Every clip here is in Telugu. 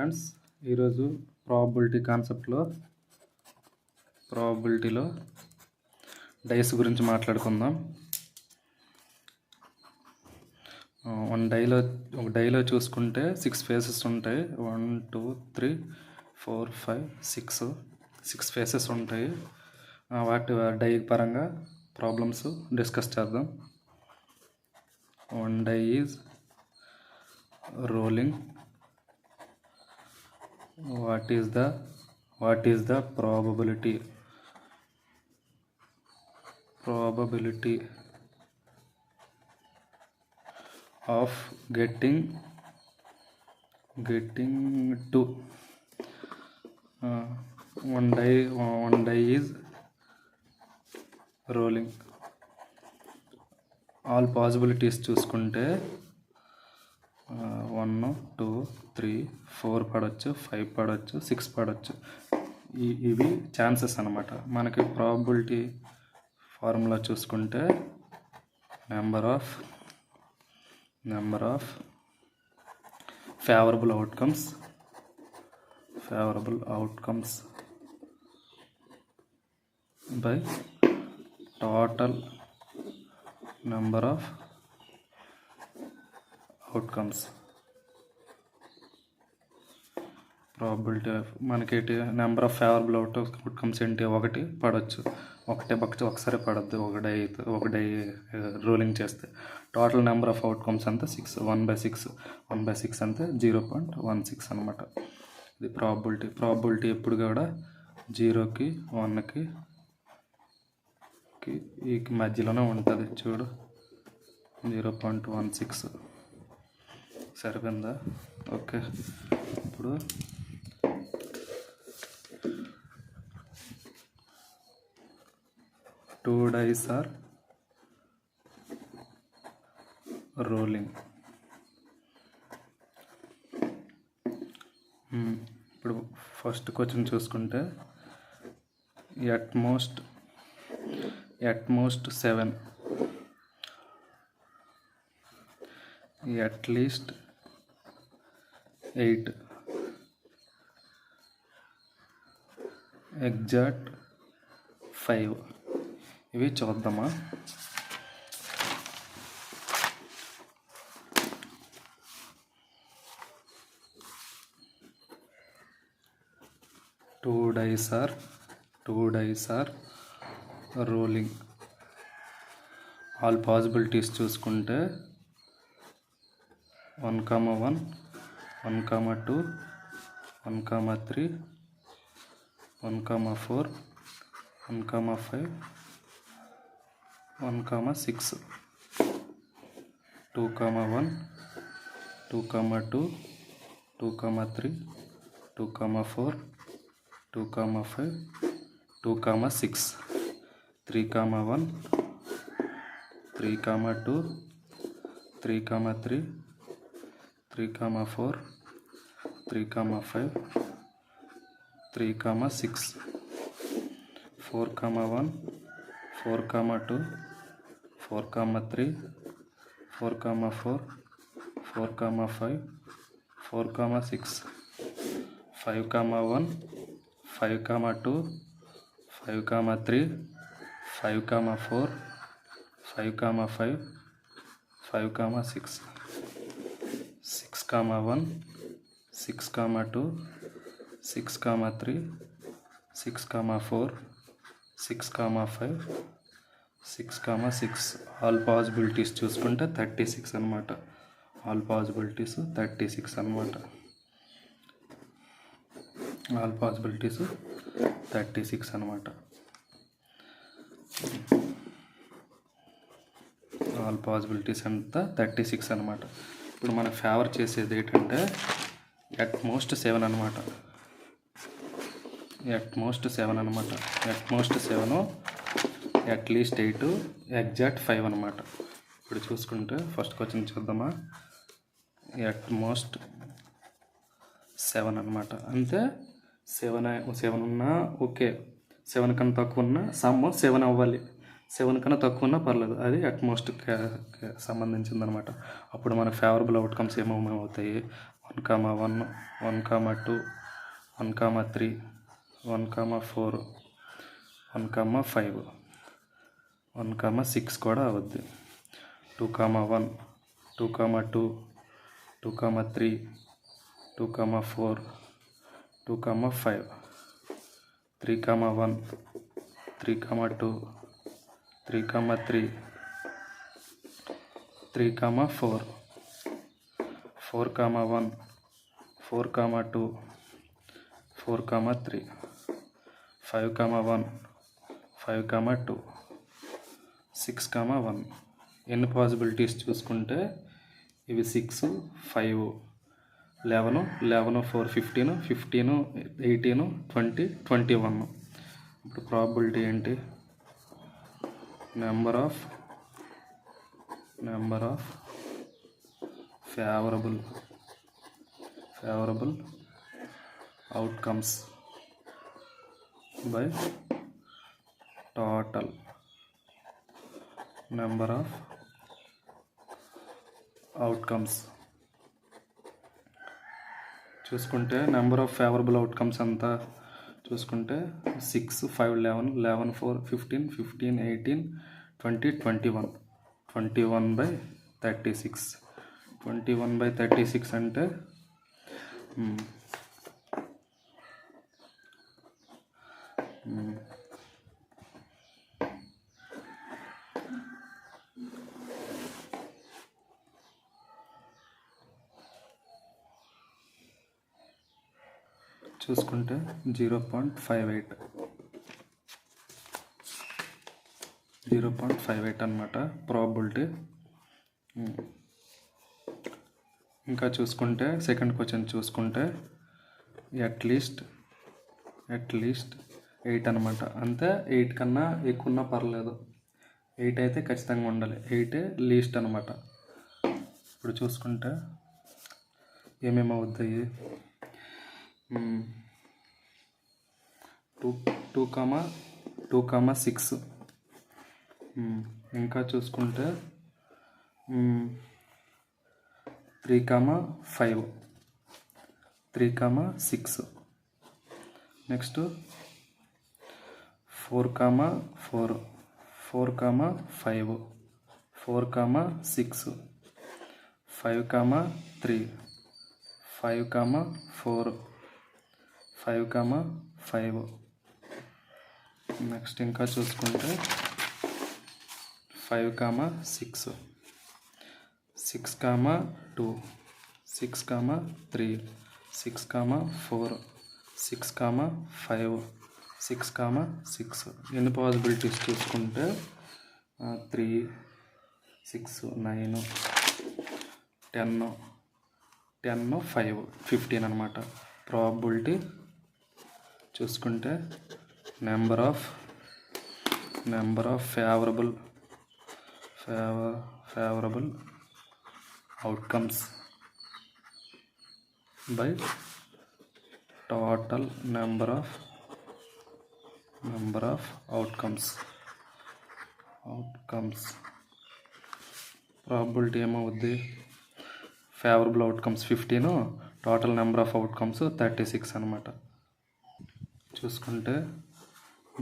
ఫ్రెండ్స్, ఈరోజు ప్రాబబిలిటీలో డైస్ గురించి మాట్లాడుకుందాం. ఒక డైలో చూసుకుంటే 6 ఫేసెస్ ఉంటాయి. 1 2 3 4 5 6 ఫేసెస్ ఉంటాయి. వాటి డై పరంగా ప్రాబ్లమ్స్ డిస్కస్ చేద్దాం. 1 die is rolling. What is the probability of getting to one die is rolling. All possibilities చూసుకుంటే 1 2 3 4 పడవచ్చు, 5 పడవచ్చు, 6 పడవచ్చు. ఇవి ఛాన్సెస్ అన్నమాట. మనకి ప్రాబబిలిటీ ఫార్ములా చూసుకుంటే number of favourable outcomes by total number of outcomes. Probability మనకి నెంబర్ ఆఫ్ ఫేవరబుల్ అవుట్కమ్స్ ఏంటి? ఒకటి పడవచ్చు, ఒకసారి పడద్దు. ఒక డై రోలింగ్ చేస్తే టోటల్ నెంబర్ ఆఫ్ అవుట్కమ్స్ అంతా 6. 1/6 అంతే 0.16 అనమాట. ఇది ప్రాబబిలిటీ ఎప్పుడు కూడా 0కి 1కి ఈ మధ్యలోనే ఉంటుంది. చూడు 0.16 సరిపోయిందా? ఓకే. ఇప్పుడు టూ డైస్ ఆర్ రోలింగ్. ఇప్పుడు ఫస్ట్ క్వశ్చన్ చూసుకుంటే at most 7, at least 8, exact 5. ఇవి చూద్దామా? Two dice are rolling. All possibilities చూసుకుంటే 1, 1, 1, 2, 1, 3, 1, 4, 1, 5, 1, 6, 2, 1, 2, 2, 2, 3, 2, 4, 2, 5, 2, 6, 3, 1, 3, 2, 3, 3, 3, 4, 3, 5, 3, 6, 4, 1, 4, 2, 4, 3, 4, 4, 4, 5, 4, 6, 5, 1, 5, 2, 5, 3, 5, 4, 5, 5, 6, 6, 1, 6, 2, 6, 3, 6, 4, 6, 5, 6, ఆల్ పాసిబిలిటీస్ చూసుకుంటే 36 అనమాట. ఆల్ పాసిబిలిటీస్ 36 అనమాట. ఆల్ పాసిబిలిటీస్ 36 అనమాట. ఆల్ పాసిబిలిటీస్ అంతా 36 అనమాట. ఇప్పుడు మన ఫేవర్ చేసేది ఏంటంటే ఎట్ మోస్ట్ 7 అనమాట. ఎట్ మోస్ట్ 7, అట్లీస్ట్ 8, ఎగ్జాక్ట్ 5 అనమాట. ఇప్పుడు చూసుకుంటే ఫస్ట్ క్వశ్చన్ చూద్దామా? ఎట్ మోస్ట్ 7 అనమాట. అంటే 7 ఉన్నా ఓకే, 7 కన్నా తక్కువ ఉన్నా సమ్ 7 అవ్వాలి. 7 కన్నా తక్కువ ఉన్నా పర్లేదు, అది అట్మోస్ట్ సంబంధించింది అనమాట. అప్పుడు మనకు ఫేవరబుల్ అవుట్కమ్స్ ఏమవుతాయి, 1,1, 1,2, 1,3, 1,4, 1,5, 1,6 కూడా అవుద్ది. 2,1, 2,2, 2,3, 2,4, 2,5, 3,1, 3,2, 3,3, 3,4, 4,1, 4,2, 4,3, 5,1, 5,2, 6,1. ఎన్ని పాసిబిలిటీస్ చూసుకుంటే ఇవి 6, 5, 11, 11, 4, 15, 15, 18, 20, 21. ఇప్పుడు ప్రాబబిలిటీ ఏంటి, number of favourable outcomes by total number of outcomes. చూసుకుంటే నెంబర్ ఆఫ్ ఫేవరబుల్ అవుట్కమ్స్ అంతా చూసుకుంటే 6, 5, 11, 11, 4, 15, 15, 18, 20, 21, 21/36. 21/36 అంటే చూసుకుంటే 0.58 అన్నమాట ప్రాబబిలిటీ. ఇంకా చూసుకుంటే సెకండ్ క్వశ్చన్ చూసుకుంటే అట్లీస్ట్ 8 అనమాట. అంతే, 8 కన్నా ఎక్కువ ఉన్నా పర్లేదు, 8 అయితే ఖచ్చితంగా ఉండాలి, 8 లీస్ట్ అనమాట. ఇప్పుడు చూసుకుంటే ఏమేమి అవుతాయి, 2,6. ఇంకా చూసుకుంటే 3,5, 3,6. నెక్స్ట్ 4,4, 4,5, 4,6, 5,3, 5,4, 5,5. నెక్స్ట్ ఇంకా చూసుకుంటే 5,6, 6,2, 6,3, 6,4, 6,5, 6,6. ఎన్ని పాసిబిలిటీస్ చూసుకుంటే 3, 6, 9, 10, 5, 15 అనమాట. ప్రాబబిలిటీ చూసుకుంటే number of favourable outcomes by total number of outcomes. Probability ఏమవుద్ది, favourable outcomes 15, total number of outcomes 36 అనమాట. చూసుకుంటే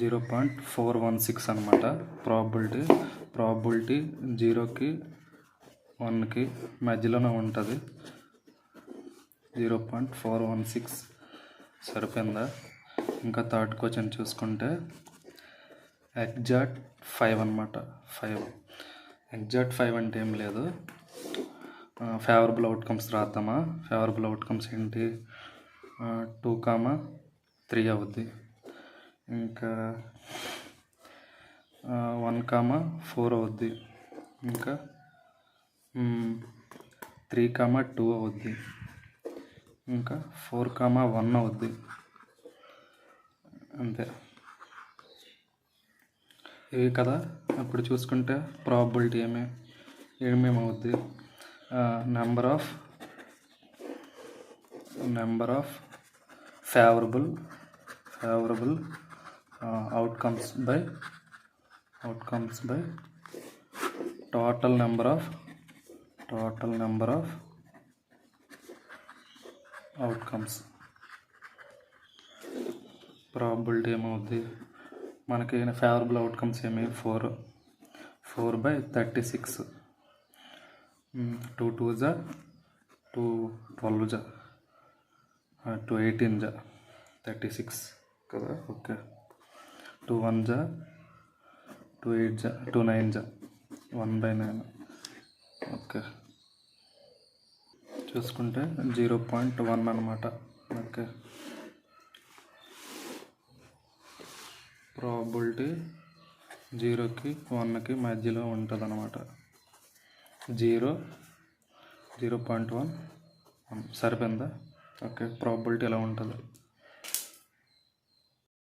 0.416 అనమాట ప్రాబబిలిటీ 0కి 1కి మధ్యలోనే ఉంటుంది. 0.416 సరిపోయిందా. ఇంకా థర్డ్ క్వశ్చన్ చూసుకుంటే ఎగ్జాక్ట్ 5 అనమాట. 5 ఎగ్జాక్ట్ 5 అంటే ఏం లేదు, ఫేవరబుల్ అవుట్కమ్స్ రాద్దామా. ఫేవరబుల్ అవుట్కమ్స్ ఏంటి, 2,3 అవుద్ది. ఇంకా 1,4 అవుద్ది. ఇంకా 3,2 అవుద్ది. ఇంకా 4,1 అవుద్ది. అంతే, ఇవి కదా. అప్పుడు చూసుకుంటే ప్రాబబిలిటీ ఏమేమి అవుద్ది, number of favourable outcomes by outcomes by total number of outcomes. Probability ఏమవుద్ది మనకి ఫేవరబుల్ అవుట్కమ్స్ ఏమి 4/36. 2 2s 2 12s 2 18s 36 కదా. Okay. 2 1s 2 8s 2 9s 1/9. Okay, చూసుకుంటే 0.1 అనమాట. ఓకే, ప్రాబబిలిటీ 0కి 1కి మధ్యలో ఉంటుంది అనమాట. 0.1 సరిపోయిందా? ఓకే, ప్రాబబిలిటీ ఎలా ఉంటుంది.